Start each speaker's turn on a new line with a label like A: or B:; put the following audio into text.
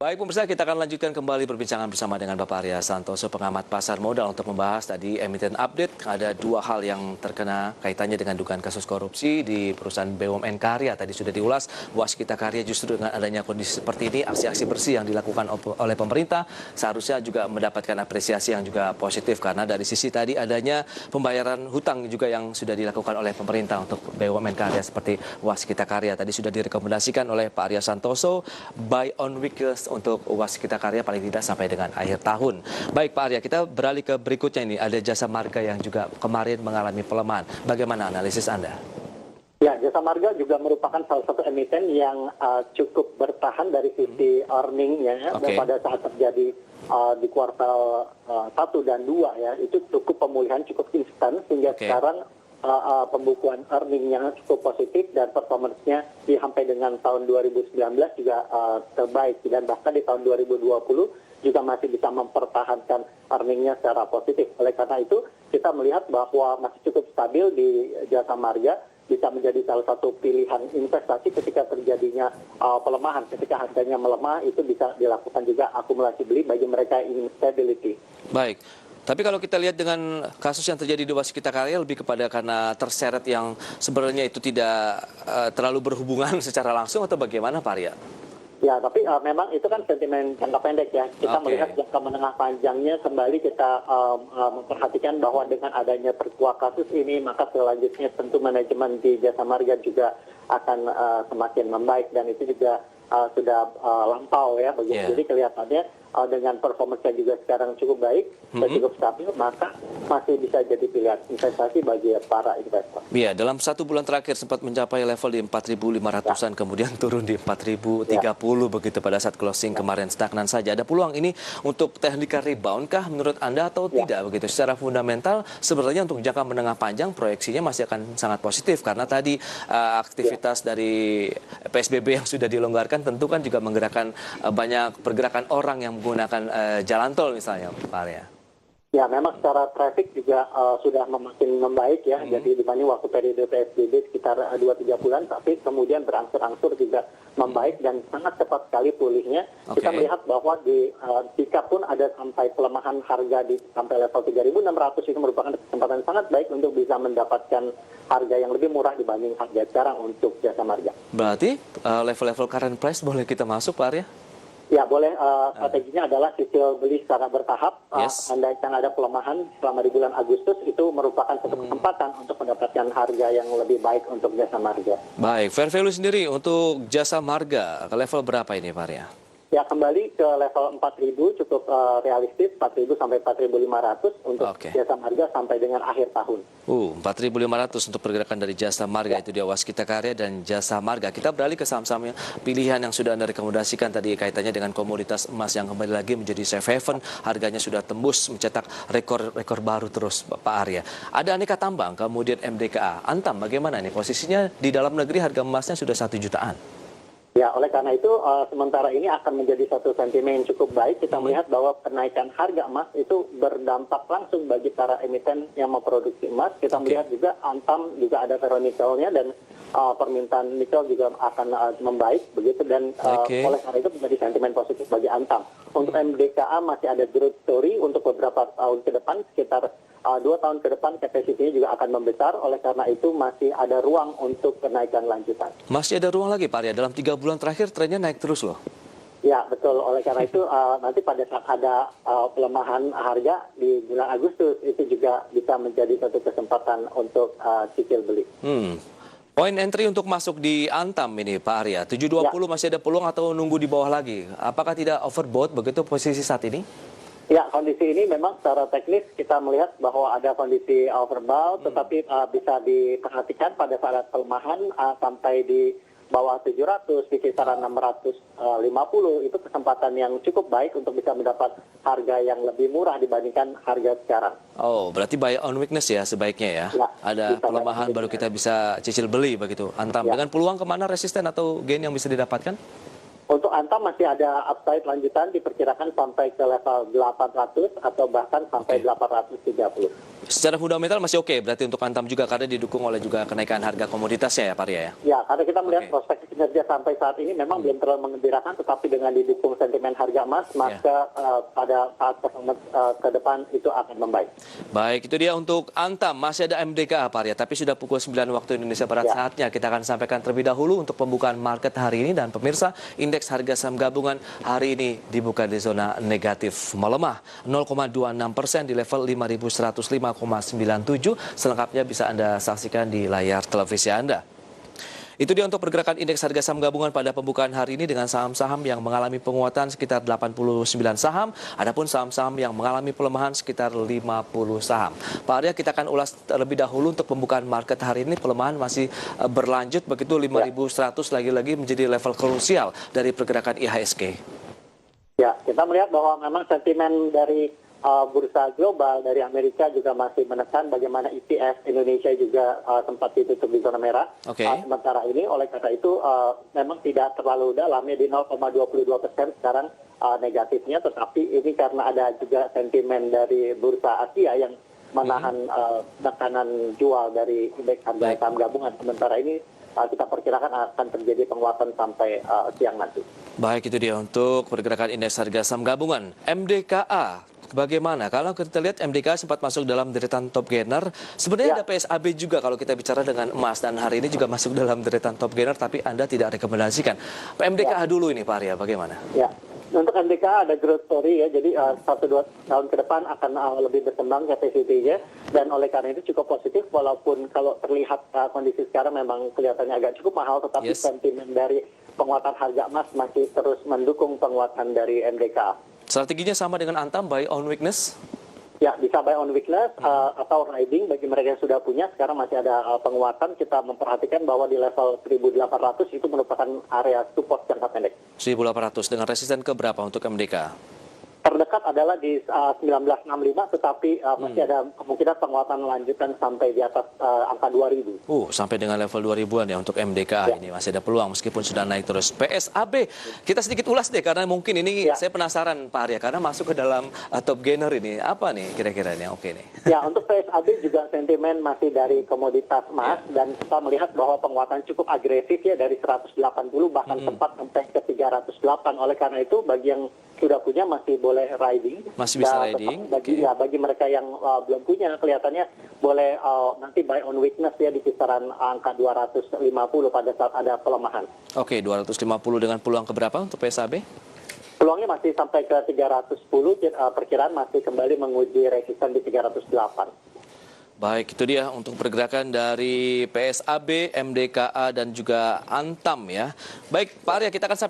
A: Baik pemirsa, kita akan lanjutkan kembali perbincangan bersama dengan Bapak Arya Santoso, pengamat pasar modal, untuk membahas tadi emiten update. Ada dua hal yang terkena kaitannya dengan dugaan kasus korupsi di perusahaan BUMN Karya. Tadi sudah diulas, Waskita Karya justru dengan adanya kondisi seperti ini, aksi-aksi bersih yang dilakukan oleh pemerintah seharusnya juga mendapatkan apresiasi yang juga positif. Karena dari sisi tadi adanya pembayaran hutang juga yang sudah dilakukan oleh pemerintah untuk BUMN Karya seperti Waskita Karya. Tadi sudah direkomendasikan oleh Pak Arya Santoso, buy on weekends untuk Waskita Karya paling tidak sampai dengan akhir tahun. Baik Pak Arya, kita beralih ke berikutnya ini. Ada Jasa Marga yang juga kemarin mengalami pelemahan. Bagaimana analisis Anda?
B: Ya, Jasa Marga juga merupakan salah satu emiten yang cukup bertahan dari sisi earning-nya pada saat terjadi di kuartal 1 dan 2 ya. Itu cukup pemulihan cukup instan sehingga sekarang pembukuan earning-nya cukup positif dan performance-nya sampai dengan tahun 2019 juga terbaik, dan bahkan di tahun 2020 juga masih bisa mempertahankan earning-nya secara positif. Oleh karena itu kita melihat bahwa masih cukup stabil di Jasa Marga, bisa menjadi salah satu pilihan investasi ketika terjadinya pelemahan. Ketika harganya melemah, itu bisa dilakukan juga akumulasi beli bagi mereka yang ingin stability.
A: Baik. Tapi kalau kita lihat dengan kasus yang terjadi di Waskita Karya lebih kepada karena terseret yang sebenarnya itu tidak terlalu berhubungan secara langsung, atau bagaimana Pak Arya?
B: Ya, tapi memang itu kan sentimen jangka pendek ya. Kita melihat jangka menengah panjangnya, kembali kita memperhatikan bahwa dengan adanya terkuak kasus ini, maka selanjutnya tentu manajemen di Jasa Marga juga akan semakin membaik, dan itu juga sudah lampau ya. Jadi kelihatannya dengan performanya juga sekarang cukup baik dan cukup stabil, maka masih bisa jadi pilihan investasi bagi para investor.
A: Iya, dalam satu bulan terakhir sempat mencapai level di 4.500-an, kemudian turun di 4.030 begitu pada saat closing kemarin, stagnan saja. Ada peluang ini untuk technical rebound kah menurut Anda atau tidak begitu? Secara fundamental sebenarnya untuk jangka menengah panjang proyeksinya masih akan sangat positif, karena tadi aktivitas dari PSBB yang sudah dilonggarkan tentu kan juga menggerakkan banyak pergerakan orang yang menggunakan jalan tol misalnya, Pak Arya.
B: Ya, memang secara traffic juga sudah semakin membaik ya. Jadi dibanding waktu periode PSBB sekitar 2-3 bulan, tapi kemudian berangsur-angsur juga membaik dan sangat cepat sekali pulihnya. Kita melihat bahwa jika pun ada sampai pelemahan harga di sampai level 3.600, itu merupakan kesempatan sangat baik untuk bisa mendapatkan harga yang lebih murah dibanding harga sekarang untuk Jasa Marga.
A: Berarti level-level current price boleh kita masuk, Pak Arya?
B: Ya, boleh. Strateginya adalah cicil beli secara bertahap. Andaikan ada pelemahan selama di bulan Agustus, itu merupakan satu kesempatan untuk mendapatkan harga yang lebih baik untuk Jasa Marga.
A: Baik, fair value sendiri untuk Jasa Marga ke level berapa ini, Pak Arya?
B: Ya, kembali ke level 4.000 cukup realistis, 4.000 sampai 4.500 untuk Jasa Marga sampai dengan akhir tahun.
A: 4.500 untuk pergerakan dari Jasa Marga, itu dia Waskita Karya dan Jasa Marga. Kita beralih ke saham-saham pilihan yang sudah Anda rekomendasikan tadi kaitannya dengan komoditas emas yang kembali lagi menjadi safe haven. Harganya sudah tembus mencetak rekor baru terus, Pak Arya. Ada Aneka Tambang, kemudian MDKA. Antam bagaimana nih posisinya di dalam negeri, harga emasnya sudah 1 jutaan?
B: Ya, oleh karena itu sementara ini akan menjadi satu sentimen yang cukup baik. Kita melihat bahwa kenaikan harga emas itu berdampak langsung bagi para emiten yang memproduksi emas. Kita melihat juga Antam juga ada ferronikelnya, dan permintaan nikel juga akan membaik begitu, dan oleh karena itu menjadi sentimen positif bagi Antam. Untuk MDKA masih ada growth story untuk beberapa tahun ke depan, sekitar 2 tahun ke depan kapasitinya juga akan membesar. Oleh karena itu masih ada ruang untuk kenaikan lanjutan.
A: Masih ada ruang lagi, Pak Arya. Dalam 3 bulan terakhir trennya naik terus loh.
B: Ya, betul. Oleh karena itu nanti pada saat ada pelemahan harga di bulan Agustus, itu juga bisa menjadi satu kesempatan untuk cicil beli.
A: Point entry untuk masuk di Antam ini, Pak Arya, 720 masih ada peluang atau nunggu di bawah lagi? Apakah tidak overbought begitu posisi saat ini?
B: Ya, kondisi ini memang secara teknis kita melihat bahwa ada kondisi overbought, tetapi bisa diperhatikan pada saat pelemahan sampai di bawah 700, di kisaran 650, itu kesempatan yang cukup baik untuk bisa mendapat harga yang lebih murah dibandingkan harga sekarang.
A: Oh, berarti buy on weakness ya sebaiknya ya? Ada pelemahan baru kita bisa cicil beli begitu, Antam. Dengan peluang kemana resisten atau gain yang bisa didapatkan?
B: Untuk Antam masih ada upside lanjutan, diperkirakan sampai ke level 800 atau bahkan sampai 830.
A: Secara fundamental masih oke, berarti untuk Antam juga karena didukung oleh juga kenaikan harga komoditasnya ya Pak Arya ya?
B: Ya, karena kita melihat
A: Oke.
B: prospek kinerja sampai saat ini memang belum terlalu mengembirakan, tetapi dengan didukung sentimen harga emas, maka pada saat ke depan itu akan membaik.
A: Baik, itu dia untuk Antam. Masih ada MDKA Pak Arya, tapi sudah pukul 9 waktu Indonesia Barat
B: Ya.
A: saatnya. Kita akan sampaikan terlebih dahulu untuk pembukaan market hari ini. Dan pemirsa, indeks harga saham gabungan hari ini dibuka di zona negatif. Melemah 0,26% di level 5.105,97. Selengkapnya bisa Anda saksikan di layar televisi Anda. Itu dia untuk pergerakan indeks harga saham gabungan pada pembukaan hari ini dengan saham-saham yang mengalami penguatan sekitar 89 saham, adapun saham-saham yang mengalami pelemahan sekitar 50 saham. Pak Arya, kita akan ulas terlebih dahulu untuk pembukaan market hari ini. Pelemahan masih berlanjut, begitu 5.100 lagi-lagi menjadi level krusial dari pergerakan IHSG.
B: Ya, kita melihat bahwa memang sentimen dari bursa global dari Amerika juga masih menekan, bagaimana ETF Indonesia juga sempat ditutup di zona merah.
A: Oke.
B: Sementara ini, oleh karena itu memang tidak terlalu dalam ya, di 0,22% sekarang negatifnya, tetapi ini karena ada juga sentimen dari bursa Asia yang menahan tekanan jual dari indeks harga saham gabungan. Sementara ini kita perkirakan akan terjadi penguatan sampai siang nanti.
A: Baik, itu dia untuk pergerakan indeks harga saham gabungan. MDKA, bagaimana? Kalau kita lihat MDKA sempat masuk dalam deretan top gainer. Sebenarnya ada PSAB juga kalau kita bicara dengan emas, dan hari ini juga masuk dalam deretan top gainer, tapi Anda tidak rekomendasikan. MDKA dulu ini Pak Arya, bagaimana?
B: Ya, untuk MDKA ada growth story ya, jadi 1-2 tahun ke depan akan lebih berkembang capacity-nya, dan oleh karena itu cukup positif, walaupun kalau terlihat kondisi sekarang memang kelihatannya agak cukup mahal, tetapi sentimen dari penguatan harga emas masih terus mendukung penguatan dari MDKA.
A: Strateginya sama dengan Antam, buy on weakness?
B: Ya, bisa buy on weakness atau riding bagi mereka yang sudah punya. Sekarang masih ada penguatan. Kita memperhatikan bahwa di level 1.800 itu merupakan area support jangka pendek.
A: 1.800 dengan resisten ke berapa untuk MDKA?
B: Terdekat adalah di 1965, tetapi masih ada kemungkinan penguatan lanjutan sampai di atas angka 2000.
A: Sampai dengan level 2000-an ya untuk MDKA ini masih ada peluang meskipun sudah naik terus. PSAB, kita sedikit ulas deh karena mungkin ini saya penasaran Pak Arya, karena masuk ke dalam top gainer ini. Apa nih kira-kira yang oke nih?
B: Ya, untuk PSAB juga sentimen masih dari komoditas emas, dan kita melihat bahwa penguatan cukup agresif ya, dari 180 bahkan sempat sampai ke 308. Oleh karena itu bagi yang sudah punya masih boleh riding.
A: Masih bisa riding.
B: Bagi mereka yang belum punya, kelihatannya boleh nanti buy on weakness ya di kisaran angka 250 pada saat ada pelemahan.
A: Oke, 250 dengan peluang keberapa untuk PSAB?
B: Peluangnya masih sampai ke 310, perkiraan masih kembali menguji resisten di 308.
A: Baik, itu dia untuk pergerakan dari PSAB, MDKA, dan juga Antam ya. Baik, Pak Arya, kita akan